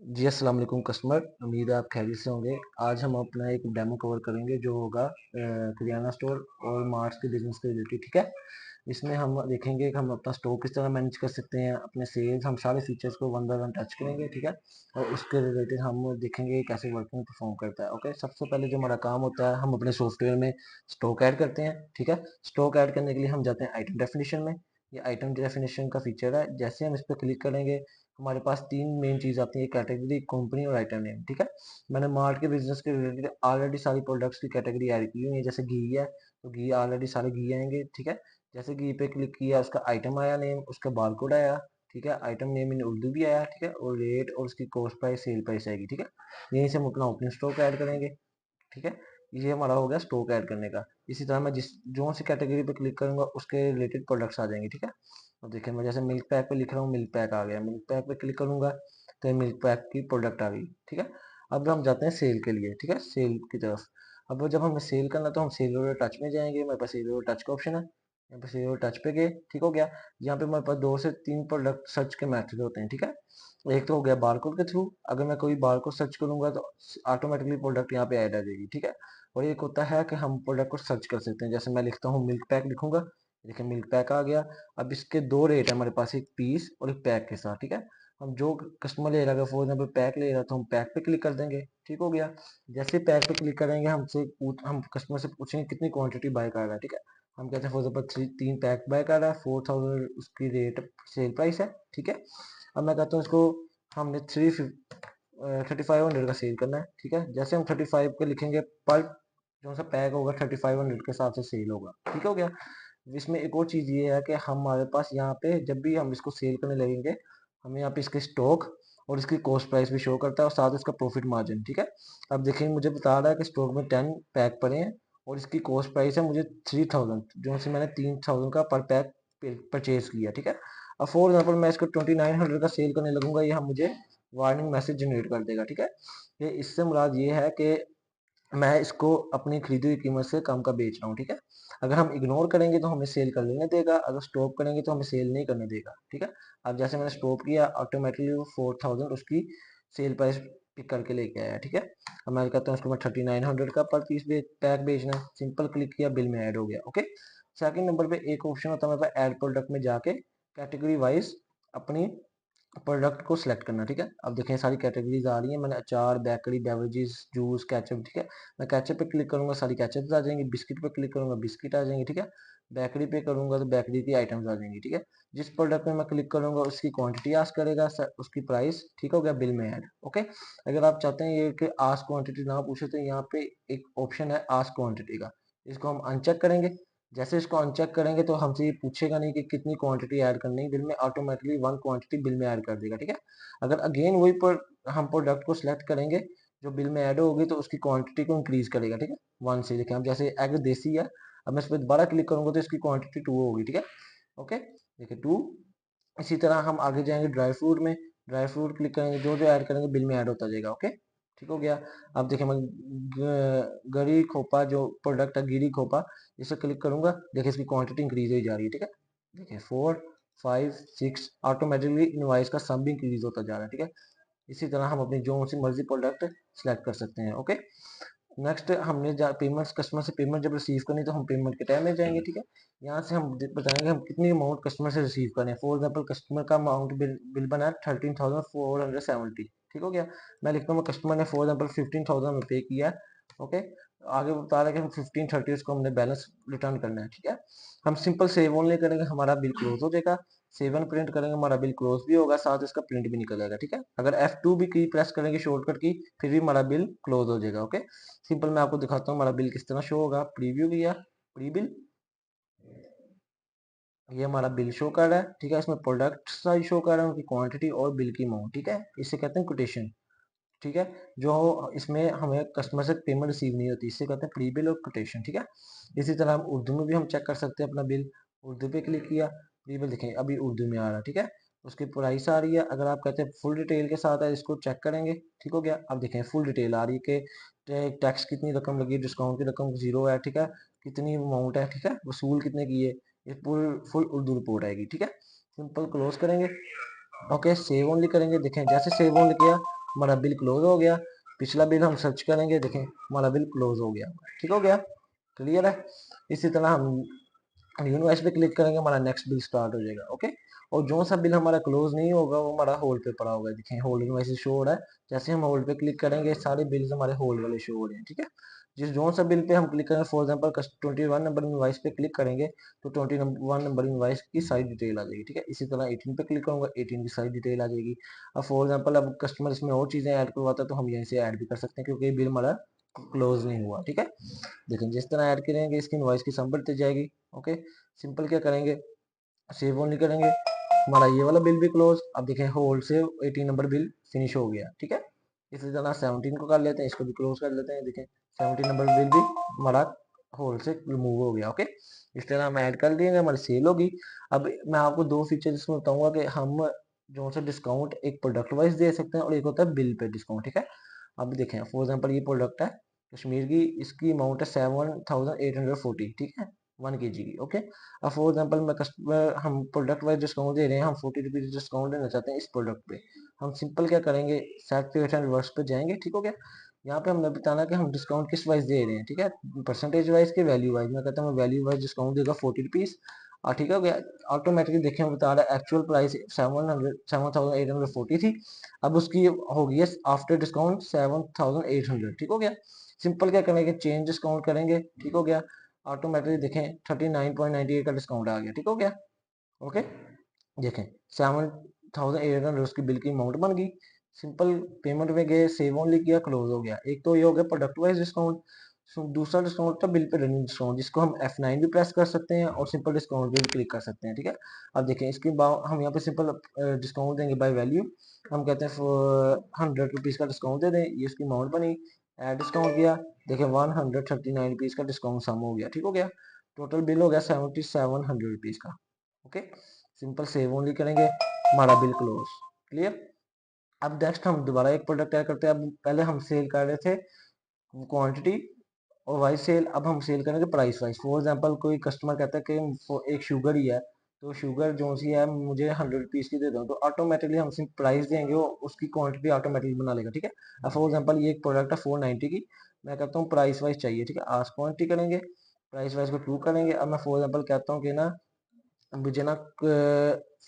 जी, अस्सलाम वालेकुम कस्टमर, उम्मीद है आप खैरियत से होंगे। आज हम अपना एक डेमो कवर करेंगे जो होगा किराना स्टोर और मार्ट्स के बिज़नेस के रिलेटेड, ठीक है? इसमें हम देखेंगे कि हम अपना स्टॉक किस तरह मैनेज कर सकते हैं, अपने सेल्स, हम सारे फीचर्स को वन बाय वन टच करेंगे, ठीक है? और उसके रिलेटेड हम देखेंगे कैसे वर्किंग परफॉर्म करता है, ओके? सबसे पहले जो हमारा काम होता है, हम अपने सॉफ्टवेयर में स्टॉक ऐड करते हैं, ठीक है? स्टॉक ऐड करने के लिए हम जाते हैं आइटम डेफिनिशन में। ये आइटम डेफिनिशन का फीचर है, जैसे हम इस पर क्लिक करेंगे हमारे पास 3 मेन चीज़ आती है, कैटेगरी, कंपनी और आइटम नेम, ठीक है? मैंने मार्ट के बिज़नेस के रिलेटेड ऑलरेडी सारी प्रोडक्ट्स की कैटेगरी ऐड की हुई है, जैसे घी है, तो घी ऑलरेडी सारे घी आएँगे, ठीक है? जैसे घी पे क्लिक किया, उसका आइटम आया नेम, उसका बारकोड आया, ठीक है? आइटम नेम इन उर्दू भी आया, ठीक है? और रेट और उसकी कॉस्ट प्राइस, सेल प्राइस आएगी, ठीक है? यहीं से हम अपना ओपनिंग स्टॉक ऐड करेंगे, ठीक है? ये हमारा हो गया स्टॉक ऐड करने का। इसी तरह मैं जिस जो सी कैटेगरी पे क्लिक करूँगा उसके रिलेटेड प्रोडक्ट्स आ जाएंगे, ठीक है? अब देखिए मैं जैसे मिल्क पैक पे लिख रहा हूँ, मिल्क पैक आ गया, मिल्क पैक पे क्लिक करूँगा तो ये मिल्क पैक की प्रोडक्ट आ गई, ठीक है? अब हम जाते हैं सेल के लिए, ठीक है? सेल की तरफ। अब जब हमें सेल करना तो हम सेल और टच में जाएंगे, मेरे पास सेल और टच का ऑप्शन है, यहाँ पे सेल और टच पे गए, ठीक हो गया? यहाँ पे हमारे पास 2 से 3 प्रोडक्ट सर्च के मेथड होते हैं, ठीक है? एक तो हो गया बारकोड के थ्रू, अगर मैं कोई बारकोड सर्च करूंगा तो ऑटोमेटिकली प्रोडक्ट यहाँ पे ऐड आ जाएगी, ठीक है? और एक होता है कि हम प्रोडक्ट को सर्च कर सकते हैं, जैसे मैं लिखता हूँ मिल्क पैक लिखूंगा, देखिए मिल्क पैक आ गया। अब इसके दो रेट है हमारे पास, एक पीस और एक पैक के साथ, ठीक है? हम जो कस्टमर ले रहा है, फॉर एग्जाम्पल पैक ले रहा है तो हम पैक पे क्लिक कर देंगे, ठीक हो गया? जैसे पैक पे क्लिक करेंगे हम कस्टमर से पूछेंगे कितनी क्वांटिटी बाय कर रहा है, ठीक है? हम कहते हैं फॉर एग्जाम्पल 3 पैक बाय कर रहा है, 4000 उसकी रेट सेल प्राइस है, ठीक है? अब मैं कहता हूँ इसको हमने 3500 का सेल करना है, ठीक है? जैसे हम 35 पे लिखेंगे, पर जो सा पैक होगा 3500 के हिसाब से सेल होगा, ठीक हो गया? इसमें एक और चीज़ ये है कि हमारे पास यहाँ पे जब भी हम इसको सेल करने लगेंगे, हमें यहाँ पे इसके स्टॉक और इसकी कॉस्ट प्राइस भी शो करता है और साथ इसका प्रॉफिट मार्जिन, ठीक है? अब देखिए मुझे बता रहा है कि स्टॉक में 10 पैक पड़े हैं और इसकी कॉस्ट प्राइस है मुझे 3000, जो से मैंने 3000 का पर पैक परचेज किया, ठीक है? अब फॉर एग्जाम्पल मैं इसको 2900 का सेल करने लगूंगा, ये हम मुझे वार्निंग मैसेज जनरेट कर देगा, ठीक है? ये इससे मुराद ये है कि मैं इसको अपनी खरीदी हुई कीमत से कम का बेच रहा हूँ, ठीक है? अगर हम इग्नोर करेंगे तो हमें सेल कर लेने देगा, अगर स्टॉप करेंगे तो हमें सेल नहीं करने देगा, ठीक है? अब जैसे मैंने स्टॉप किया, ऑटोमेटिकली वो 4000 उसकी सेल प्राइस पिक करके लेके आया, ठीक है? अब मैं कहता हूँ इसको मैं 3900 का पर पीस पैक बेचना है, सिंपल क्लिक किया, बिल में ऐड हो गया, ओके? सेकंड नंबर पे एक ऑप्शन होता है मेरे पास, ऐड प्रोडक्ट में जाके कैटेगरी वाइज अपनी प्रोडक्ट को सिलेक्ट करना, ठीक है? अब देखें सारी कैटेगरीज आ रही हैं, मैंने अचार, बेकरी, बेवरेजेस, जूस, केचप, ठीक है? मैं केचप पे क्लिक करूंगा, सारी केचप आ जाएंगी, बिस्किट पे क्लिक करूंगा, बिस्किट आ जाएंगे, ठीक है? बेकरी पे करूंगा तो बेकरी की आइटम्स आ जाएंगी, ठीक है? जिस प्रोडक्ट में मैं क्लिक करूंगा उसकी क्वांटिटी आस्क करेगा, उसकी प्राइस, ठीक हो गया? बिल में ऐड, ओके? अगर आप चाहते हैं ये कि आस्क क्वांटिटी ना पूछे तो यहाँ पे एक ऑप्शन है आस्क क्वांटिटी का, इसको हम अनचेक करेंगे। जैसे इसको अनचेक करेंगे तो हमसे ये पूछेगा नहीं कि कितनी क्वांटिटी ऐड करनी है बिल में, ऑटोमेटिकली वन क्वांटिटी बिल में ऐड कर देगा, ठीक है? अगर अगेन वही पर हम प्रोडक्ट को सिलेक्ट करेंगे जो बिल में ऐड होगी तो उसकी क्वांटिटी को इंक्रीज करेगा, ठीक है? वन से देखें, हम जैसे एग देसी है, अब मैं इस पर दोबारा क्लिक करूंगा तो इसकी क्वांटिटी 2 होगी, ठीक है? ओके, देखिए 2। इसी तरह हम आगे जाएंगे ड्राई फ्रूट में, ड्राई फ्रूट क्लिक करेंगे, जो जो ऐड करेंगे बिल में ऐड होता जाएगा, ओके? ठीक हो गया? अब देखिए मैं गरी खोपा जो प्रोडक्ट है, गिरी खोपा, इसे क्लिक करूंगा, देखिए इसकी क्वांटिटी इंक्रीज हो जा रही है, ठीक है? देखिए 4 5 6 ऑटोमेटिकली इनवॉइस का सम भी इंक्रीज होता जा रहा है, ठीक है? इसी तरह हम अपनी जो सी मर्जी प्रोडक्ट सिलेक्ट कर सकते हैं, ओके? नेक्स्ट हमने पेमेंट्स, कस्टमर से पेमेंट जब रिसीव करनी तो हम पेमेंट के टाइम में जाएंगे, ठीक है? यहाँ से हम बताएंगे हम कितनी अमाउंट कस्टमर से रिसीव करें, फॉर एग्जाम्पल कस्टमर का अमाउंट बिल बना है 13,470, ठीक हो गया? मैं लिखता हूँ कस्टमर ने फॉर एग्जाम्पल 15,000 में पे किया है, ओके? आगे बता रहा है कि हम 1530 उसको हमने बैलेंस रिटर्न करना है, ठीक है? हम सिंपल सेव ऑनली करेंगे, हमारा बिल क्लोज हो जाएगा। सेव एंड प्रिंट करेंगे, हमारा बिल क्लोज भी होगा, साथ इसका प्रिंट भी निकल जाएगा, ठीक है? अगर F2 भी की प्रेस करेंगे शॉर्टकट की, फिर भी हमारा बिल क्लोज हो जाएगा, ओके? सिंपल मैं आपको दिखाता हूँ हमारा बिल किस तरह शो होगा। प्रीव्यू किया, प्री बिल, ये हमारा बिल शो कर रहा है, ठीक है? इसमें प्रोडक्ट साइज शो कर रहा है, उनकी क्वांटिटी और बिल की अमाउंट, ठीक है? इसे कहते हैं कोटेशन, ठीक है? जो इसमें हमें कस्टमर से पेमेंट रिसीव नहीं होती, इससे कहते हैं प्री बिल और कोटेशन, ठीक है? इसी तरह हम उर्दू में भी हम चेक कर सकते हैं अपना बिल। उर्दू पे क्लिक किया, प्री बिल देखें अभी उर्दू में आ रहा है, ठीक है? उसकी प्राइस आ रही है, अगर आप कहते हैं फुल डिटेल के साथ है, इसको चेक करेंगे, ठीक हो गया? अब देखें फुल डिटेल आ रही है कि टैक्स कितनी रकम लगी, डिस्काउंट की रकम जीरो है, ठीक है? कितनी अमाउंट है, ठीक है? वसूल कितने की है, ये फुल फुल उर्दू रिपोर्ट आएगी, ठीक है? सिंपल क्लोज करेंगे, ओके? सेव ओनली करेंगे, देखें जैसे सेव ओनली किया हमारा बिल क्लोज हो गया। पिछला बिल हम सर्च करेंगे, देखें हमारा बिल क्लोज हो गया। ठीक हो गया, क्लियर है। इसी तरह हम इनवॉइस पे क्लिक करेंगे, हमारा नेक्स्ट बिल स्टार्ट हो जाएगा। ओके, और जो सा बिल हमारा क्लोज नहीं होगा वो हमारा होल्ड पे पड़ा होगा। देखें होल्ड इनवॉइस शो हो रहा है, जैसे हम होल्ड पे क्लिक करेंगे सारे बिल्स हमारे होल्ड वाले शो हो रहे हैं। ठीक है, जिस जो सा बिल पे हम क्लिक करेंगे, फॉर एग्जांपल 21 नंबर इनवॉइस पे क्लिक करेंगे तो 21 नंबर इनवॉइस की सारी डिटेल आ जाएगी। ठीक है, इसी तरह 18 पे क्लिक करूंगा, 18 की सारी डिटेल आ जाएगी। अब फॉर एग्जांपल अब कस्टमर इसमें और चीजें ऐड करवाता है तो हम यहीं से ऐड भी कर सकते हैं, क्योंकि बिल हमारा क्लोज नहीं हुआ। ठीक है, देखें जिस तरह ऐड करेंगे इसकी इनवॉइस की सम बढ़ती जाएगी। ओके, सिंपल क्या करेंगे, सेव ओनली करेंगे, हमारा ये वाला बिल भी क्लोज। अब देखें होल्ड से 18 नंबर बिल फिनिश हो गया। ठीक है, इसी तरह 17 को कर लेते हैं, इसको भी क्लोज कर लेते हैं। देखें 17 नंबर बिल भी हमारा होल्ड से रिमूव हो गया। ओके, इस तरह हम ऐड कर दिए, हमारी सेल होगी। अब मैं आपको दो फीचर इसमें बताऊंगा कि हम जो सा डिस्काउंट एक प्रोडक्ट वाइज दे सकते हैं और एक होता है बिल पे डिस्काउंट। ठीक है, अब देखें फॉर एग्जांपल ये प्रोडक्ट है कश्मीर की, इसकी अमाउंट है 7840। ठीक है, 1 kg की। ओके, अब फॉर एग्जांपल मैं कस्टमर हम प्रोडक्ट वाइज डिस्काउंट दे रहे हैं, हम 40 रुपीज डिस्काउंट देना चाहते हैं इस प्रोडक्ट पे। हम सिंपल क्या करेंगे, सेट पे एंड रिवर्स पे जाएंगे। ठीक हो गया, यहाँ पे हमने बताना कि हम डिस्काउंट किस वाइज दे रहे हैं। ठीक है, परसेंटेज वाइज के वैल्यू वाइज। मैं कहता हूँ वैल्यू वाइज डिस्काउंट देगा 40 रुपीज। और ठीक हो गया, ऑटोमेटिकली देखें बता रहा है एक्चुअल प्राइस 7840 थी, अब उसकी हो गई है आफ्टर डिस्काउंट 7800। ठीक हो गया, सिंपल क्या करेंगे, चेंज डिस्काउंट करेंगे। ठीक हो गया, ऑटोमेटिकली देखें 39.98 का डिस्काउंट आ गया। ठीक हो गया, ओके, देखें 7800 उसकी बिल की अमाउंट बन गई। सिंपल पेमेंट में गए, सेव ओनली किया, क्लोज हो गया। एक तो ये हो गया प्रोडक्ट वाइज डिस्काउंट। दूसरा डिस्काउंट था बिल पे रनिंग डिस्काउंट, जिसको हम F9 भी प्रेस कर सकते हैं और सिंपल डिस्काउंट पे भी क्लिक कर सकते हैं। ठीक है, अब देखें इसके बाद हम यहाँ पे सिंपल डिस्काउंट देंगे बाय वैल्यू। हम कहते हैं 100 रुपीज का डिस्काउंट दे दें, ये उसकी अमाउंट बनी। एड डिस्काउंट किया, देखें 139 रुपीज का डिस्काउंट सम हो गया। ठीक हो गया, टोटल बिल हो गया 7700 रुपीज का। ओके, सिंपल सेव ओनली करेंगे, हमारा बिल क्लोज। क्लियर। अब नेक्स्ट हम दोबारा एक प्रोडक्ट ऐड करते हैं। अब पहले हम सेल कर रहे थे क्वांटिटी और वाइज सेल, अब हम सेल करेंगे प्राइस वाइज। फॉर एग्जांपल कोई कस्टमर कहता है कि एक शुगर ही है, तो शुगर जो सी है मुझे 100 रुपीज की दे दो, तो ऑटोमेटिकली हम सिर्फ प्राइस देंगे, वो उसकी क्वांटिटी ऑटोमेटिकली बना लेगा। ठीक है, अब फॉर एग्जांपल ये एक प्रोडक्ट है 490 की, मैं कहता हूँ प्राइस वाइज चाहिए। ठीक है, आज क्वांटिटी करेंगे, प्राइस वाइज को ट्रू करेंगे। अब मैं फॉर एग्जांपल कहता हूँ कि ना मुझे ना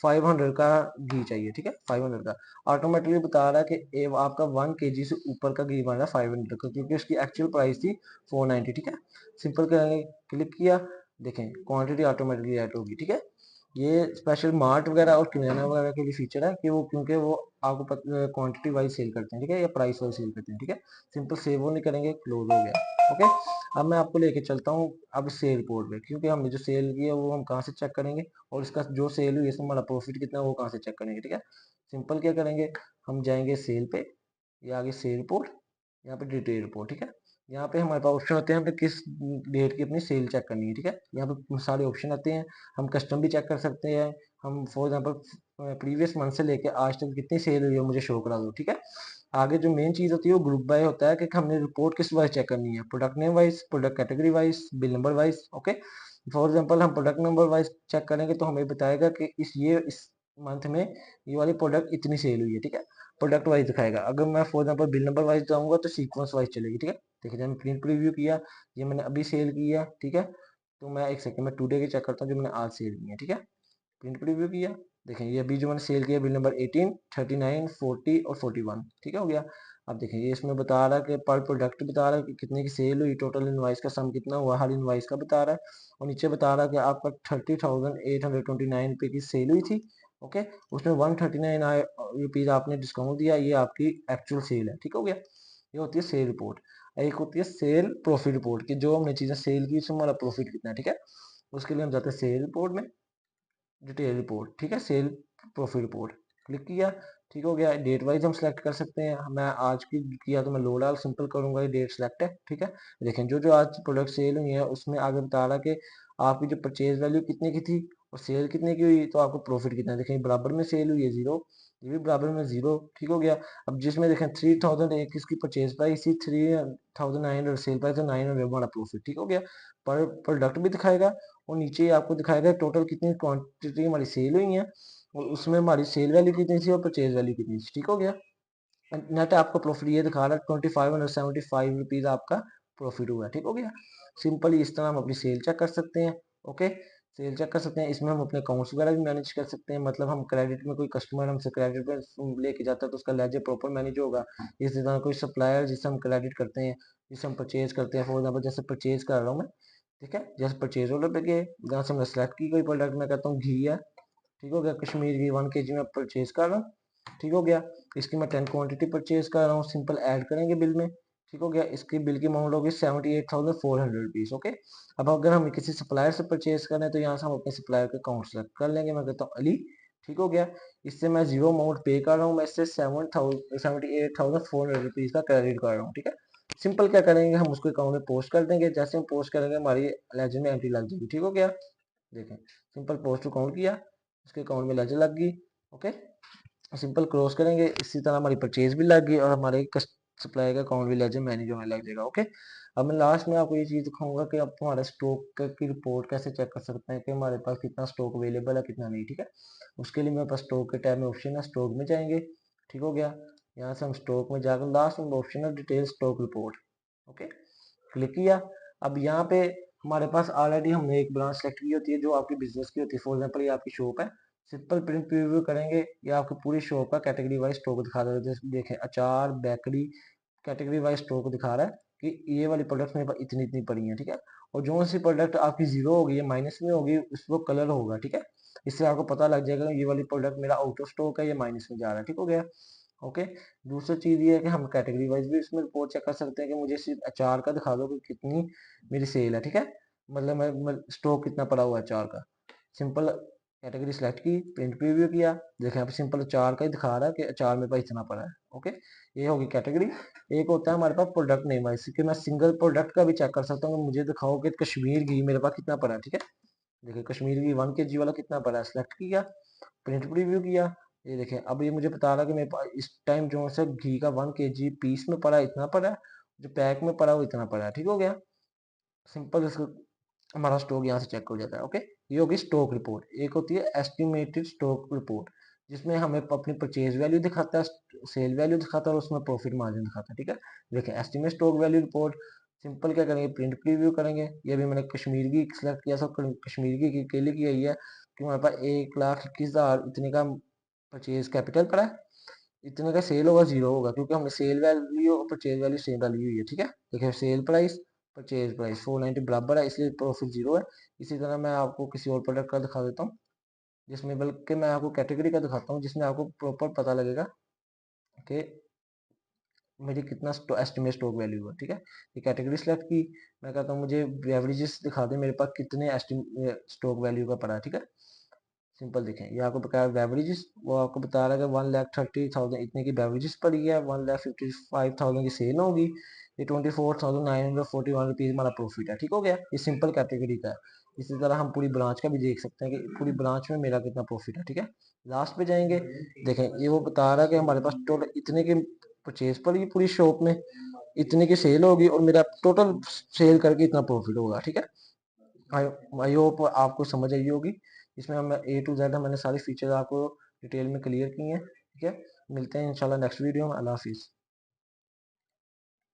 500 का घी चाहिए। ठीक है, 500 का ऑटोमेटिकली बता रहा है कि आपका 1 kg से ऊपर का घी बन रहा है 500 का, क्योंकि उसकी एक्चुअल प्राइस थी 490। ठीक है, सिंपल करेंगे, क्लिक किया, देखें क्वांटिटी ऑटोमेटिकली ऐड होगी। ठीक है, ये स्पेशल मार्ट वगैरह और किराना वगैरह के लिए फीचर है कि वो क्योंकि वो आपको क्वांटिटी वाइज सेल करते हैं। ठीक है, या प्राइस वाइज सेल करते हैं। ठीक है, सिंपल सेव नहीं करेंगे, क्लोज हो गया। ओके, अब मैं आपको लेके चलता हूँ अब सेल रिपोर्ट पे, क्योंकि हमने जो सेल की है वो हम कहाँ से चेक करेंगे, और इसका जो सेल हुई है इसमें हमारा प्रॉफिट कितना है वो कहाँ से चेक करेंगे। ठीक है, सिंपल क्या करेंगे, हम जाएंगे सेल पे, या आगे सेल रिपोर्ट, यहाँ पे डिटेल रिपोर्ट। ठीक है, यहाँ पे हमारे पास ऑप्शन होते हैं, हमें किस डेट की अपनी सेल चेक करनी है। ठीक है, यहाँ पे सारे ऑप्शन आते हैं, हम कस्टम भी चेक कर सकते हैं। हम फॉर एग्जांपल प्रीवियस मंथ से लेके आज तक कितनी सेल हुई है मुझे शो करा दो। ठीक है, आगे जो मेन चीज होती है वो ग्रुप बाय होता है कि हमने रिपोर्ट किस वाइज चेक करनी है, product name wise, product category wise, bill number wise. Okay, for example हम प्रोडक्ट नंबर वाइज चेक करेंगे तो हमें बताएगा कि इस मंथ में ये वाली प्रोडक्ट इतनी सेल हुई है। ठीक है, प्रोडक्ट वाइज दिखाएगा। अगर मैं for example bill number wise जाऊंगा तो सीक्वेंस वाइज चलेगी। ठीक है, देखिए मैंने प्रिंट प्रीव्यू किया, ये मैंने अभी सेल किया। ठीक है, तो मैं एक सेकंड में टुडे की चेक करता हूँ जो मैंने आज सेल की है। ठीक है, प्रिंट प्रीव्यू किया, देखें ये अभी जो मैंने सेल किया बिल नंबर 18, 39, 40 और 41। ठीक है, हो गया। अब देखें ये इसमें बता रहा है कि पर प्रोडक्ट बता रहा है कि कितने की सेल हुई, टोटल इनवाइस का सम कितना हुआ, हर इनवाइस का बता रहा है। और नीचे बता रहा है कि आपका 30,829 रुपये की सेल हुई थी। ओके, उसमें 139 रुपीज आपने डिस्काउंट दिया, ये आपकी एक्चुअल सेल है। ठीक हो गया, ये होती है सेल रिपोर्ट। एक होती है सेल प्रॉफिट रिपोर्ट की, जो हमने चीजें सेल की उसमें हमारा प्रॉफिट कितना है। ठीक है, उसके लिए हम जाते हैं सेल रिपोर्ट में, डिटेल रिपोर्ट। ठीक है, सेल प्रॉफिट रिपोर्ट, क्लिक किया, ठीक हो गया। डेट वाइज हम सेलेक्ट कर सकते हैं, मैं आज की किया तो मैं लोडाल सिंपल करूंगा, ये डेट सेलेक्ट है। ठीक है, देखें जो जो आज प्रोडक्ट सेल हुई है उसमें आगे बता रहा कि आपकी जो परचेज वैल्यू कितने की थी और सेल कितने की हुई, तो आपको प्रॉफिट कितना है। देखें बराबर में सेल हुई है 0, ये भी बराबर में 0। ठीक हो गया, अब जिसमें देखें 3000 एक इसकी परचेज प्राइस थी, 3900 सेल प्राइस है 900 हमारा प्रॉफिट। ठीक हो गया, पर प्रोडक्ट भी दिखाएगा और नीचे ही आपको दिखाएगा टोटल कितनी क्वांटिटी हमारी सेल हुई है और उसमें हमारी सेल वैल्यू कितनी थी और परचेज वैल्यू कितनी थी। ठीक हो गया, नेट आपका प्रॉफिट ये दिखा रहा है 2575 आपका प्रॉफिट हुआ है। ठीक हो गया। सिंपली इस तरह हम अपनी सेल चेक कर सकते हैं। ओके, सेल चेक कर सकते हैं। इसमें हम अपने अकाउंट्स वगैरह भी मैनेज कर सकते हैं। मतलब हम क्रेडिट में कोई कस्टमर हमसे क्रेडिट पे लेके जाता है तो उसका लेजर प्रॉपर मैनेज होगा। इसी तरह कोई सप्लायर जिससे हम क्रेडिट करते हैं, जिससे हम परचेज करते हैं, फॉर एग्जाम्पल जैसे परचेज कर रहा हूँ मैं, ठीक है, जैसे परचेज ऑर्डर पे गए, जहाँ से हमने सेलेक्ट की कोई प्रोडक्ट, मैं कहता हूँ घी है, ठीक हो गया, कश्मीर घी 1 kg में परचेज कर रहा हूँ, ठीक हो गया। इसकी मैं 10 क्वांटिटी परचेज कर रहा हूँ, सिंपल ऐड करेंगे बिल में, ठीक हो गया। इसकी बिल की अमाउंट होगी 78,400 रुपीज। ओके, अब अगर हम किसी सप्लायर से परचेज करें तो यहाँ से हम अपने सप्लायर का अकाउंट सेलेक्ट कर लेंगे। मैं कहता हूँ अली, ठीक हो गया। इससे मैं जीरो अमाउंट पे कर रहा हूँ, मैं इससे 78,400 रुपीज का क्रेडिट कर रहा हूँ, ठीक है। सिंपल क्या करेंगे, हम उसको अकाउंट में पोस्ट कर देंगे। जैसे हम पोस्ट करेंगे हमारी लेजर में एंट्री लग जाएगी, ठीक हो गया। देखें, सिंपल पोस्ट टू अकाउंट किया, उसके अकाउंट में लेजर लग गई। ओके, सिंपल क्रॉस करेंगे, इसी तरह हमारी परचेज भी लग गई और हमारे सप्लाई का अकाउंट भी लेजर मैनेज होने लग जाएगा। ओके, अब मैं लास्ट में आपको ये चीज़ दिखाऊंगा कि आप हमारे स्टॉक की रिपोर्ट कैसे चेक कर सकते हैं कि हमारे पास कितना स्टॉक अवेलेबल है, कितना नहीं, ठीक है। उसके लिए मेरे पास स्टॉक के टैब में ऑप्शन है, स्टॉक में जाएंगे, ठीक हो गया। यहाँ से हम स्टॉक में जाकर लास्ट में ऑप्शन है detail stock report. Okay, click किया। अब यहाँ पे हमारे पास ऑलरेडी हमने एक ब्रांच सेलेक्ट की होती है जो आपकी बिजनेस की होती है। फॉर एग्जाम्पल ये आपकी शॉप है, सिंपल प्रिंट प्रीव्यू करेंगे, ये आपकी पूरी शॉप का कैटेगरी वाइज स्टॉक दिखा देगा। जैसे देखें, अचार, बेकरी, कैटेगरी वाइज स्टॉक दिखा रहा है कि ये वाली प्रोडक्ट मेरे पास इतनी इतनी पड़ी है, ठीक है। और जो सी प्रोडक्ट आपकी जीरो होगी या माइनस में होगी उसको कलर होगा, ठीक है। इससे आपको पता लग जाएगा ये वाली प्रोडक्ट मेरा आउट ऑफ स्टॉक है, ये माइनस में जा रहा है, ठीक हो गया। ओके, दूसरी चीज ये है कि हम कैटेगरी वाइज भी इसमें रिपोर्ट चेक कर सकते हैं कि मुझे सिर्फ अचार का दिखा दो कि कितनी मेरी सेल है, ठीक है। मतलब मैं स्टॉक कितना पड़ा हुआ है अचार का। सिंपल कैटेगरी सेलेक्ट की, प्रिंट प्रीव्यू किया, देखें यहाँ पे सिंपल अचार का ही दिखा रहा है कि अचार मेरे पास इतना पड़ा है। ओके, ये होगी कैटेगरी। एक होता है हमारे पास प्रोडक्ट नेम है, इसके मैं सिंगल प्रोडक्ट का भी चेक कर सकता हूँ। मुझे दिखाओ कि कश्मीर घी मेरे पास कितना पड़ा है, ठीक है। देखिए कश्मीर घी 1 kg वाला कितना पड़ा है, सेलेक्ट किया, प्रिंट प्रीव्यू किया। ये देखें, अब ये मुझे बता रहा है कि मेरे पास इस टाइम जो है घी का 1 kg पीस में पड़ा है इतना पड़ा है, जो पैक में पड़ा है वो इतना पड़ा है, ठीक हो गया। सिंपल इसको हमारा स्टॉक यहाँ से चेक हो जाता है। ओके, ये होगी स्टॉक रिपोर्ट। एक होती है एस्टिमेटेड स्टॉक रिपोर्ट, जिसमें हमें अपनी परचेज वैल्यू दिखाता है, सेल वैल्यू दिखाता है और उसमें प्रॉफिट मार्जिन दिखाता है, ठीक है। देखिए estimate stock value report, simple क्या करेंगे, प्रिंट प्रीव्यू करेंगे। ये भी मैंने कश्मीर की सिलेक्ट किया, सब कश्मीर की के लिए की गई है कि हमारे पास 1,21,000 इतने का परचेज कैपिटल पड़ा है, इतने का सेल होगा जीरो होगा, क्योंकि हमने सेल वैल्यू और परचेज वैल्यू सेम डाली हुई है, ठीक है। देखिए सेल प्राइस, परचेज प्राइस 490 बराबर है, इसलिए प्रॉफिट जीरो है। इसी तरह मैं आपको किसी और प्रोडक्ट का दिखा देता हूँ, जिसमें बल्कि मैं आपको कैटेगरी का दिखाता हूँ जिसमें आपको प्रॉपर पता लगेगा कि मेरी कितना एस्टिमेट स्टॉक वैल्यू है, ठीक है। ये कैटेगरी सेलेक्ट की, मैं कहता हूँ मुझे बेवरेजेस दिखा दे मेरे पास कितने एस्टिमेट स्टॉक वैल्यू का पड़ा है, ठीक है। सिंपल देखें, ये आपको बता बेवरेजेस, वो आपको बता रहा है कि 1,30,000 इतने की बेवरेजेस पड़ी है, 1,55,000 की सेल होगी, ये 24,941 रुपीज़ हमारा प्रॉफिट है, ठीक हो गया। ये सिंपल कैटेगरी का है। इसी तरह हम पूरी ब्रांच का भी देख सकते हैं कि पूरी ब्रांच में मेरा कितना प्रॉफिट है, ठीक है। लास्ट पे जाएंगे, देखें ये वो बता रहा है कि हमारे पास टोटल इतने की परचेज पड़ी पूरी शॉप में, इतने की सेल होगी और मेरा टोटल सेल करके इतना प्रॉफिट होगा, ठीक है। आई होप आपको समझ आई होगी। इसमें हम A to Z मैंने सारी फीचर आपको डिटेल में क्लियर की हैं, ठीक है। मिलते हैं इंशाल्लाह नेक्स्ट वीडियो में। अल्लाह हाफिज़।